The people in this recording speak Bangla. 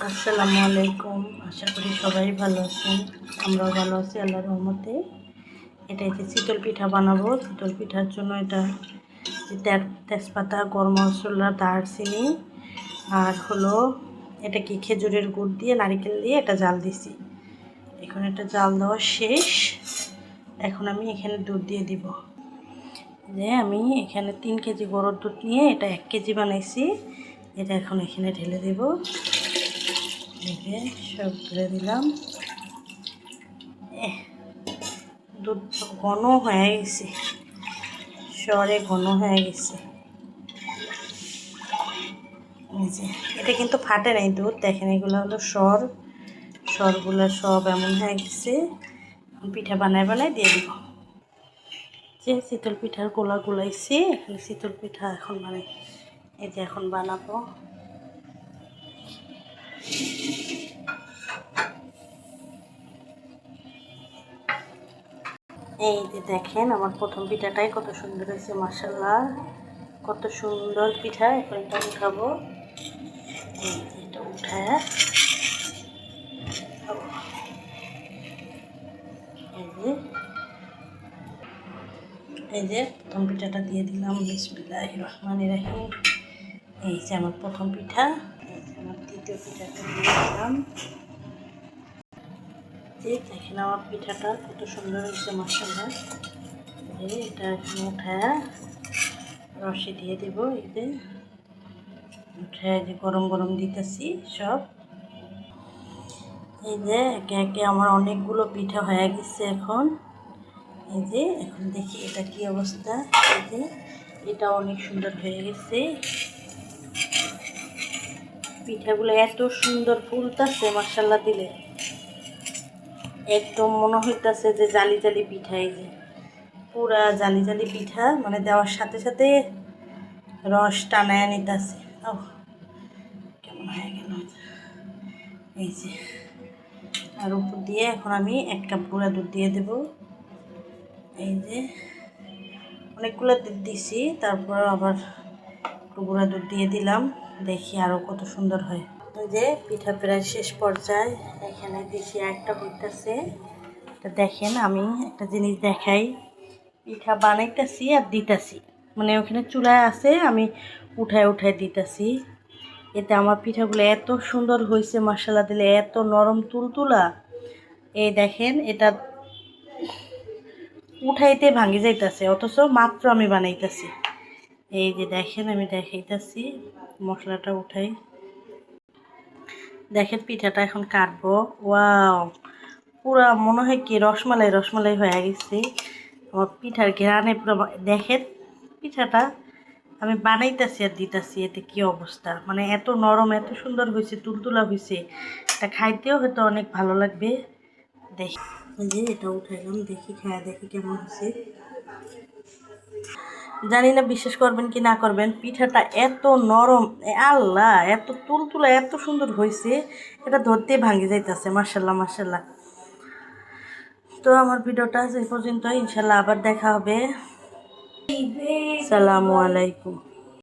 আসসালামু আলাইকুম। আশা করি সবাই ভালো আছেন। আমরাও ভালো আছি আল্লাহর রহমতে। এটা হচ্ছে চিতল পিঠা বানাবো। চিতল পিঠার জন্য এটা তেজপাতা, গরম মশলা, দারচিনি আর হলো এটা কি খেজুরের গুড় দিয়ে নারকেল দিয়ে এটা জাল দিছি। এখন এটা জাল দেওয়া শেষ। এখন আমি এখানে দুধ দিয়ে দিব। যে আমি এখানে 3 কেজি গরুর দুধ নিয়ে এটা 1 কেজি বানাইছি। এটা এখন এখানে ঢেলে দেব। সব ঢেলে দিলাম। দুধ ঘন হয়ে গেছে, সরে ঘন হয়ে গেছে। এটা কিন্তু ফাটে নাই দুধ, দেখেন এগুলো হলো সরগুলো সব এমন হয়ে গেছে। পিঠা বানায় দিয়ে দিব। যে চিতল পিঠার গোলা গুলাইছি, এখানে চিতল পিঠা এখন বানাই। এই যে এখন বানাবো। এই যে দেখেন আমার প্রথম পিঠাটাই কত সুন্দর হয়েছে, মাশাআল্লাহ, কত সুন্দর পিঠা। এখন এটা উঠাবো। এটা উঠায় এই যে প্রথম পিঠাটা দিয়ে দিলাম। বিসমিল্লাহির রহমানির রহিম। এই যে আমার প্রথম পিঠা। এই যে আমার দ্বিতীয় পিঠাটা দিয়ে দিলাম। দেখেন আমার পিঠাটা কত সুন্দর হয়েছে, মাশাআল্লাহ। এটা এখন উঠায় রসে দিয়ে দেব। এই যে উঠায় যে গরম গরম দিতেছি সব। এই যে একে একে আমার অনেকগুলো পিঠা হয়ে গেছে। এখন এই যে এখন দেখি এটা কি অবস্থা। এই যে এটা অনেক সুন্দর হয়ে গেছে। পিঠাগুলো এত সুন্দর ফুলতেছে মাশাআল্লাহ দিলে, একদম মনে হইতেছে যে জালি জালি পিঠা। এই যে পুরা জালি জালি পিঠা, মানে দেওয়ার সাথে সাথে রস টানায় নিতেছে। ও কেমন হয়ে গেল। এই যে আর উপর দিয়ে এখন আমি 1 কাপ গুঁড়া দুধ দিয়ে দেব। এই যে অনেকগুলো দুধ দিছি, তারপর আবার একটু গুঁড়া দুধ দিয়ে দিলাম। দেখি আরও কত সুন্দর হয়। এই যে পিঠা প্রায় শেষ পর্যায়ে, এখানে দেখি একটা হইতেছে। তো দেখেন আমি একটা জিনিস দেখাই, পিঠা বানাইতেছি আর দিতেছি, মানে ওখানে চুলায় আছে, আমি উঠায় দিতেছি। এতে আমার পিঠাগুলো এত সুন্দর হয়েছে মাশাআল্লাহ দিলে, এত নরম তুলতুলা। এই দেখেন এটা উঠাইতে ভাঙি যাইতেছে, অথচ মাত্র আমি বানাইতেছি। এই যে দেখেন আমি দেখাইতেছি, মশলাটা উঠাই। দেখেন পিঠাটা এখন কাটবো। ওয়াও, পুরা মনে হয় কি রসমালাই হয়ে গেছে আমার পিঠার ঘেরানে পুরো। দেখেন পিঠাটা আমি বানাইতেছি আর দিতেছি, এতে কি অবস্থা, মানে এত নরম, এত সুন্দর হয়েছে, তুলতুলা হয়েছে। এটা খাইতেও হয়তো অনেক ভালো লাগবে। দেখি যে এটা উঠাইলাম, দেখি খায়া দেখি কেমন হয়েছে। জানি না বিশ্বাস করবেন কি না করবেন, পিঠাটা এত নরম, আল্লাহ, এত তুলতুলা, এত সুন্দর হয়েছে, এটা ধরতে ভাঙি যাইতেছে। মাশাআল্লাহ মাশাআল্লাহ। তো আমার ভিডিওটা এই পর্যন্ত, ইনশাল্লাহ আবার দেখা হবে। আসসালামু আলাইকুম।